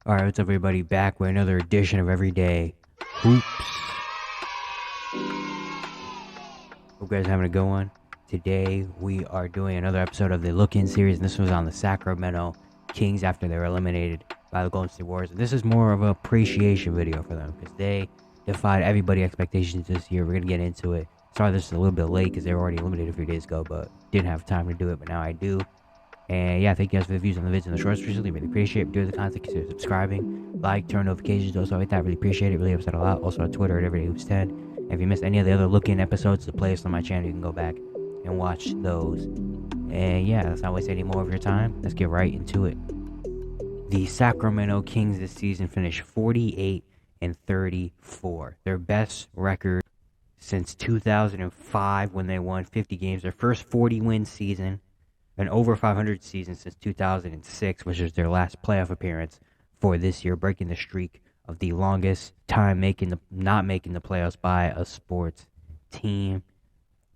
Alright, what's up everybody? Back with another edition of Everyday Hoops. Hope you guys are having a good one. Today we are doing another episode of the Look-In series, and this was on the Sacramento Kings after they were eliminated by the Golden State Warriors. And this is more of an appreciation video for them because they defied everybody's expectations this year. We're going to get into it. Sorry this is a little bit late because they were already eliminated a few days ago, but didn't have time to do it, but now I do. And yeah, thank you guys for the views on the vids and the shorts recently. Really appreciate it. Do the content, consider subscribing, like, turn notifications, also hit that. Really appreciate it. Really helps out a lot. Also on Twitter at EverydayHoops10. And if you missed any of the other Look-In episodes, the playlist on my channel, you can go back and watch those. And yeah, let's not waste any more of your time. Let's get right into it. The Sacramento Kings this season finished 48-34, their best record since 2005 when they won 50 games. Their first 40-win season. An over 500 season since 2006, which was their last playoff appearance for this year, breaking the streak of the longest time not making the playoffs by a sports team.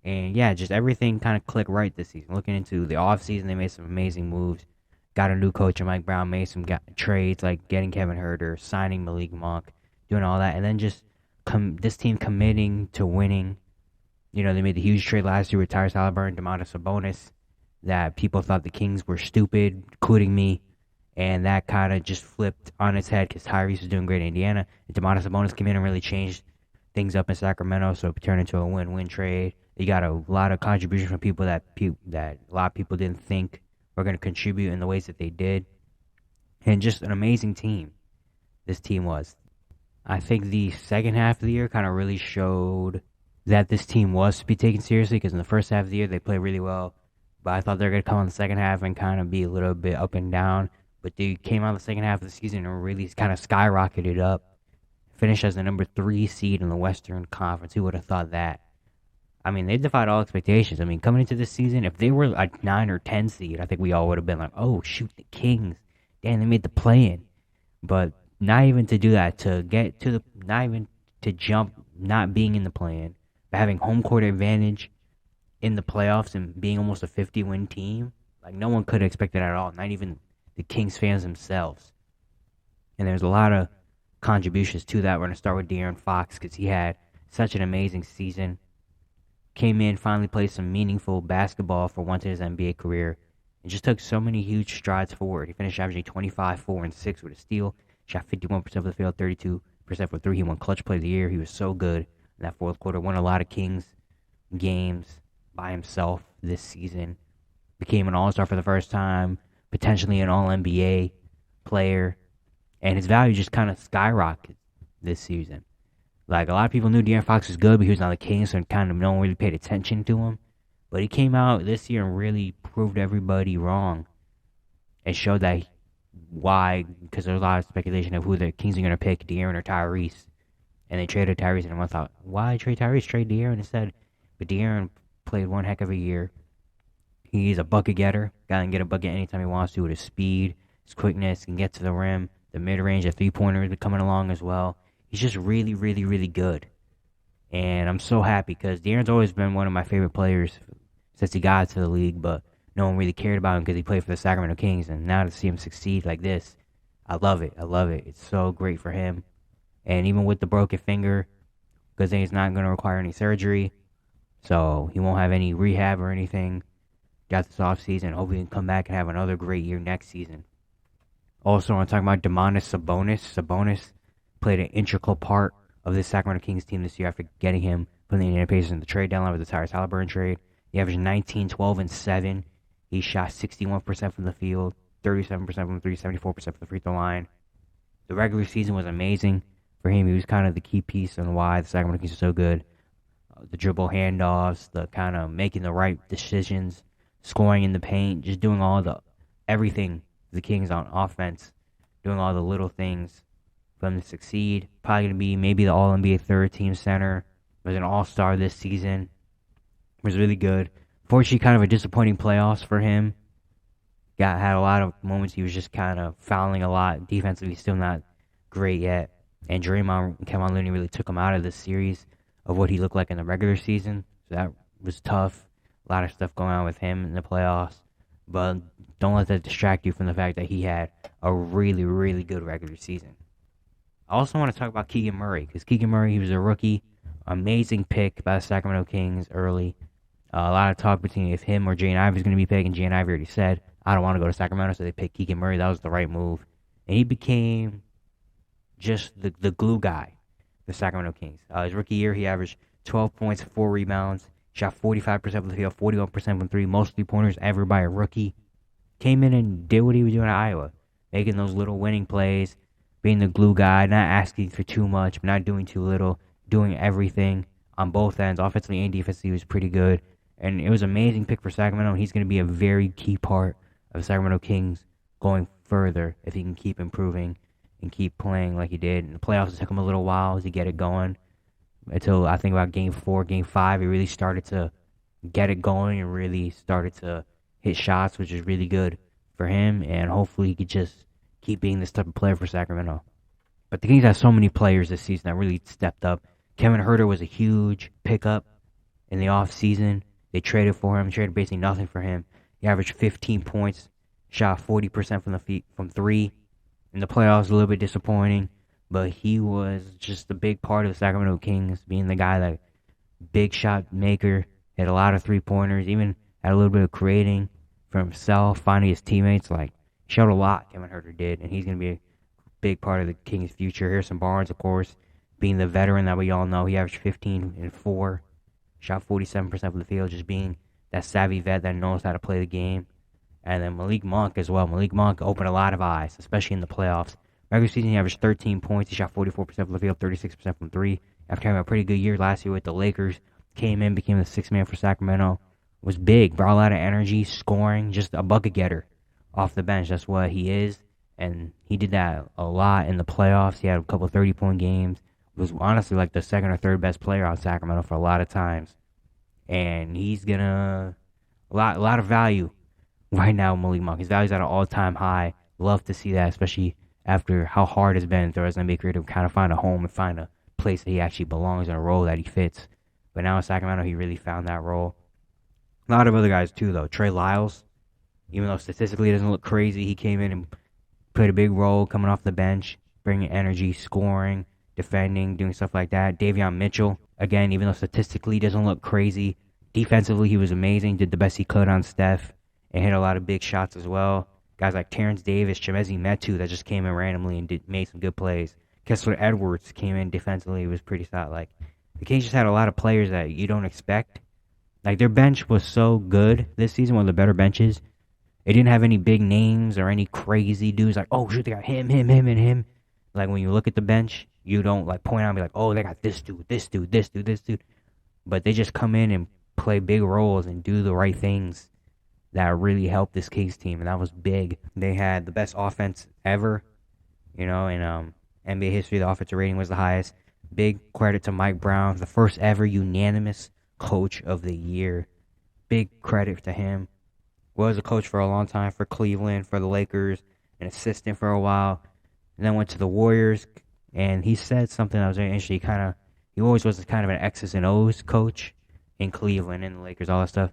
And yeah, just everything kind of clicked right this season. Looking into the offseason, they made some amazing moves. Got a new coach in Mike Brown, made some trades like getting Kevin Huerter, signing Malik Monk, doing all that, and then just this team committing to winning. You know, they made the huge trade last year with Tyrese Halliburton, Domantas Sabonis, that people thought the Kings were stupid, including me, and that kind of just flipped on its head because Tyrese was doing great in Indiana, and Domantas Sabonis came in and really changed things up in Sacramento, so it turned into a win-win trade. They got a lot of contribution from people that a lot of people didn't think were going to contribute in the ways that they did, and just an amazing team this team was. I think the second half of the year kind of really showed that this team was to be taken seriously because in the first half of the year they played really well. But I thought they were going to come in the second half and kind of be a little bit up and down. But they came out the second half of the season and really kind of skyrocketed up. Finished as the number 3 seed in the Western Conference. Who would have thought that? I mean, they defied all expectations. I mean, coming into this season, if they were a 9 or 10 seed, I think we all would have been like, oh, shoot, the Kings. Damn, they made the play-in. But not even to do that, not even to jump not being in the play-in, but having home court advantage in the playoffs and being almost a 50-win team, like no one could have expected that at all, not even the Kings fans themselves. And there's a lot of contributions to that. We're going to start with De'Aaron Fox because he had such an amazing season. Came in, finally played some meaningful basketball for once in his NBA career, and just took so many huge strides forward. He finished averaging 25, 4, and 6 with a steal. Shot 51% of the field, 32% for 3. He won Clutch Play of the Year. He was so good in that fourth quarter. Won a lot of Kings games by himself this season. Became an all-star for the first time, potentially an all-NBA player, and his value just kind of skyrocketed this season. Like, a lot of people knew De'Aaron Fox was good, but he was on the Kings, so kind of no one really paid attention to him. But he came out this year and really proved everybody wrong and showed that why, because there's a lot of speculation of who the Kings are going to pick, De'Aaron or Tyrese. And they traded Tyrese, and everyone thought, why trade Tyrese? Trade De'Aaron instead. But De'Aaron played one heck of a year. He's a bucket getter. Guy can get a bucket anytime he wants to with his speed, his quickness, can get to the rim, the mid-range, the three-pointers are coming along as well. He's just really, really, really good. And I'm so happy because De'Aaron's always been one of my favorite players since he got to the league, but no one really cared about him because he played for the Sacramento Kings. And now to see him succeed like this, I love it. I love it. It's so great for him. And even with the broken finger, because he's not going to require any surgery, so he won't have any rehab or anything. Got this offseason. Hopefully he can come back and have another great year next season. Also, I'm talking about Domantas Sabonis. Sabonis played an integral part of this Sacramento Kings team this year after getting him from the Indiana Pacers in the trade deadline with the Tyrese Halliburton trade. He averaged 19, 12, and 7. He shot 61% from the field, 37% from 3, 74% from the free throw line. The regular season was amazing for him. He was kind of the key piece on why the Sacramento Kings are so good. The dribble handoffs, the kind of making the right decisions, scoring in the paint, just doing everything the Kings on offense, doing all the little things for them to succeed. Probably going to be maybe the All-NBA third-team center. Was an all-star this season. Was really good. Fortunately, kind of a disappointing playoffs for him. Had a lot of moments he was just kind of fouling a lot. Defensively, still not great yet. And Draymond and Kevin Looney really took him out of this series of what he looked like in the regular season. So that was tough. A lot of stuff going on with him in the playoffs. but don't let that distract you from the fact that he had a really, really good regular season. I also want to talk about Keegan Murray because Keegan Murray, he was a rookie, amazing pick by the Sacramento Kings early. A lot of talk between if him or Jane Ivey is going to be picked, and Jane Ivey already said, I don't want to go to Sacramento, so they picked Keegan Murray. That was the right move. And he became just the glue guy, the Sacramento Kings. His rookie year, he averaged 12 points, 4 rebounds, shot 45% from the field, 41% from three, most three-pointers ever by a rookie. Came in and did what he was doing at Iowa, making those little winning plays, being the glue guy, not asking for too much, not doing too little, doing everything on both ends. Offensively and defensively, he was pretty good. And it was an amazing pick for Sacramento. He's going to be a very key part of the Sacramento Kings going further if he can keep improving and keep playing like he did. In the playoffs, it took him a little while to get it going. Until I think about game 4, game 5, he really started to get it going and really started to hit shots, which is really good for him. And hopefully he could just keep being this type of player for Sacramento. But the Kings have so many players this season that really stepped up. Kevin Huerter was a huge pickup in the offseason. They traded for him, traded basically nothing for him. He averaged 15 points, shot 40% from three. In the playoffs, a little bit disappointing, but he was just a big part of the Sacramento Kings, being the guy that big shot maker, had a lot of three-pointers, even had a little bit of creating for himself, finding his teammates. Like, showed a lot, Kevin Huerter did, and he's going to be a big part of the Kings' future. Harrison Barnes, of course, being the veteran that we all know. He averaged 15 and 4, shot 47% from the field, just being that savvy vet that knows how to play the game. And then Malik Monk as well. Malik Monk opened a lot of eyes, especially in the playoffs. Regular season, he averaged 13 points. He shot 44% from the field, 36% from three. After having a pretty good year last year with the Lakers, came in, became the sixth man for Sacramento. Was big, brought a lot of energy, scoring, just a bucket getter off the bench. That's what he is. And he did that a lot in the playoffs. He had a couple 30-point games. Was honestly like the second or third best player on Sacramento for a lot of times. And he's gonna a lot of value right now, Malik Monk. His value's at an all-time high. Love to see that, especially after how hard it's been throughout his NBA career to kind of find a home and find a place that he actually belongs in, a role that he fits. But now in Sacramento, he really found that role. A lot of other guys too, though. Trey Lyles, even though statistically it doesn't look crazy, he came in and played a big role coming off the bench, bringing energy, scoring, defending, doing stuff like that. Davion Mitchell, again, even though statistically doesn't look crazy, defensively he was amazing, did the best he could on Steph, and hit a lot of big shots as well. Guys like Terrence Davis, Chemezi Metu that just came in randomly and made some good plays. Kessler Edwards came in defensively, was pretty solid. Like, the Kings just had a lot of players that you don't expect. Like, their bench was so good this season, one of the better benches. It didn't have any big names or any crazy dudes like, oh, shoot, they got him, and him. Like, when you look at the bench, you don't, like, point out and be like, oh, they got this dude, this dude, this dude, this dude. But they just come in and play big roles and do the right things that really helped this Kings team, and that was big. They had the best offense ever, in NBA history. The offensive rating was the highest. Big credit to Mike Brown, the first ever unanimous coach of the year. Big credit to him. Was a coach for a long time for Cleveland, for the Lakers, an assistant for a while, and then went to the Warriors. And he said something that was very interesting. He always was kind of an X's and O's coach in Cleveland and the Lakers, all that stuff.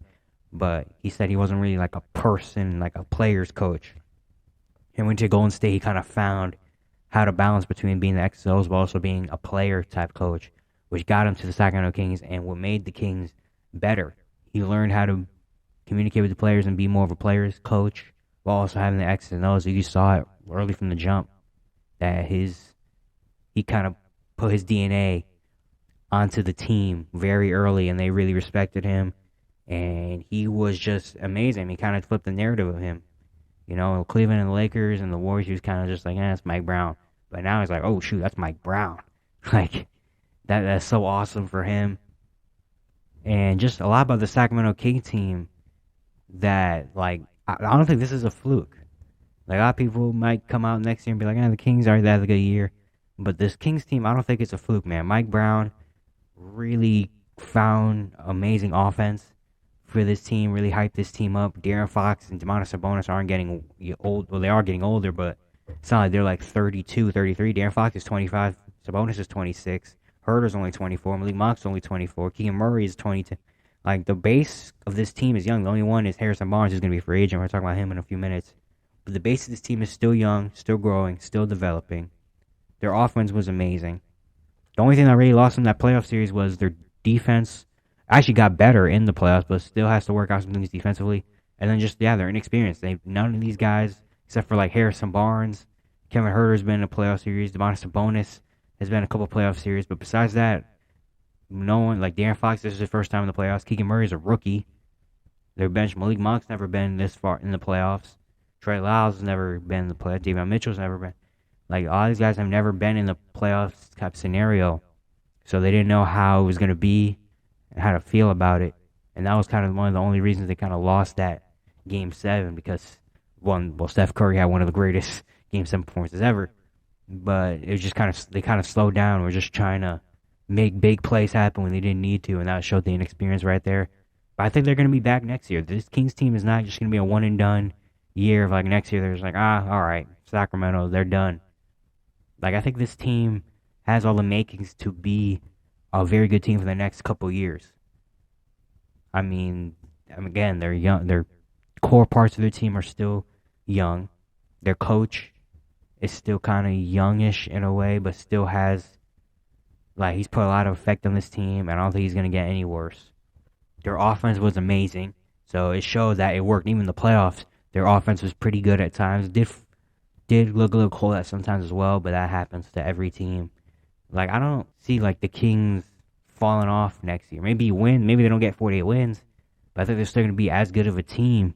But he said he wasn't really like a person, like a player's coach. And went to Golden State, he kind of found how to balance between being the X's and O's, but also being a player type coach, which got him to the Sacramento Kings and what made the Kings better. He learned how to communicate with the players and be more of a player's coach while also having the X's and O's. You saw it early from the jump that he kind of put his DNA onto the team very early, and they really respected him. And he was just amazing. He kind of flipped the narrative of him. Cleveland and the Lakers and the Warriors, he was kind of just like, it's Mike Brown. But now he's like, oh, shoot, that's Mike Brown. Like, that's so awesome for him. And just a lot about the Sacramento King team that, like, I don't think this is a fluke. Like, a lot of people might come out next year and be like, the Kings aren't that good a year. But this Kings team, I don't think it's a fluke, man. Mike Brown really found amazing offense for this team, really hyped this team up. De'Aaron Fox and Domantas Sabonis aren't getting old. Well, they are getting older, but it's not like they're like 32, 33. De'Aaron Fox is 25. Sabonis is 26. Herter's only 24. Malik Monk's only 24. Keegan Murray is 22. Like, the base of this team is young. The only one is Harrison Barnes, who's going to be a free agent. We're talking about him in a few minutes. But the base of this team is still young, still growing, still developing. Their offense was amazing. The only thing that really lost them that playoff series was their defense. Actually got better in the playoffs, but still has to work out some things defensively. And then just, yeah, they're inexperienced. None of these guys, except for like Harrison Barnes, Kevin Herter's been in a playoff series. Demonis Sabonis has been in a couple playoff series. But besides that, no one, like De'Aaron Fox, this is his first time in the playoffs. Keegan Murray's a rookie. Their bench, Malik Monk's never been this far in the playoffs. Trey Lyles has never been in the playoffs. Davion Mitchell's never been. Like, all these guys have never been in the playoffs type scenario. So they didn't know how it was going to be and how to feel about it. And that was kind of one of the only reasons they kind of lost that Game 7 because, Steph Curry had one of the greatest Game 7 performances ever. But it was just they kind of slowed down. We're just trying to make big plays happen when they didn't need to. And that showed the inexperience right there. But I think they're going to be back next year. This Kings team is not just going to be a one and done year of like next year. They're just like, all right, Sacramento, they're done. Like, I think this team has all the makings to be a very good team for the next couple years. I mean, again, they're young. Their core parts of their team are still young. Their coach is still kind of youngish in a way, but still has, like, he's put a lot of effect on this team, and I don't think he's going to get any worse. Their offense was amazing, so it showed that it worked. Even the playoffs, their offense was pretty good at times. Did look a little cold at sometimes as well, but that happens to every team. Like, I don't see, like, the Kings falling off next year. Maybe maybe they don't get 48 wins, but I think they're still going to be as good of a team.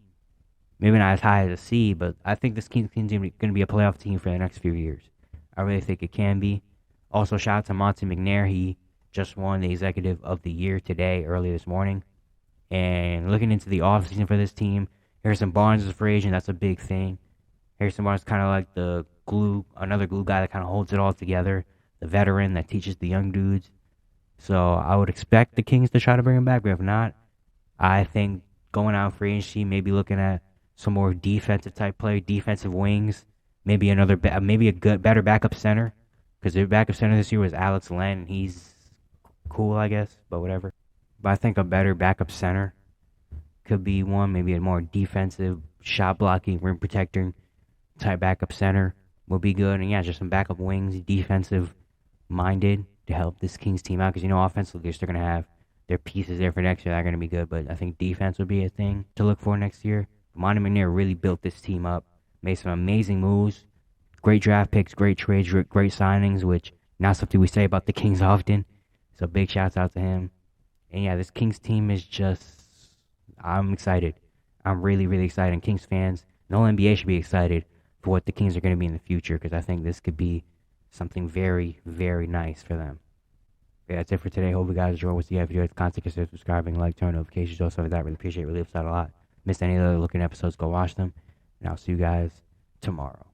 Maybe not as high as a C, but I think this Kings team is going to be a playoff team for the next few years. I really think it can be. Also, shout out to Monte McNair. He just won the Executive of the Year today, early this morning. And looking into the offseason for this team, Harrison Barnes is a free agent. That's a big thing. Harrison Barnes is kind of like the glue, another glue guy that kind of holds it all together. The veteran that teaches the young dudes. So I would expect the Kings to try to bring him back, but if not, I think going out free agency, maybe looking at some more defensive type play, defensive wings, maybe maybe a better backup center, because their backup center this year was Alex Len, and he's cool, I guess, but whatever. But I think a better backup center could be one, maybe a more defensive, shot blocking, rim protecting type backup center will be good, and yeah, just some backup wings, defensive minded to help this Kings team out, because offensively they're still going to have their pieces there for next year that are going to be good, but I think defense would be a thing to look for next year. Monte McNair really built this team up, made some amazing moves, great draft picks, great trades, great signings, which not something we say about the Kings often, so big shouts out to him. And yeah, this Kings team is just, I'm excited. I'm really, really excited, and Kings fans, the whole NBA should be excited for what the Kings are going to be in the future, because I think this could be something very, very nice for them. Yeah, that's it for today. Hope you guys enjoy. If you enjoyed the content, consider subscribing, like, turn notifications, all stuff like that. Really appreciate it. Really helps out a lot. Missed any other looking episodes, go watch them. And I'll see you guys tomorrow.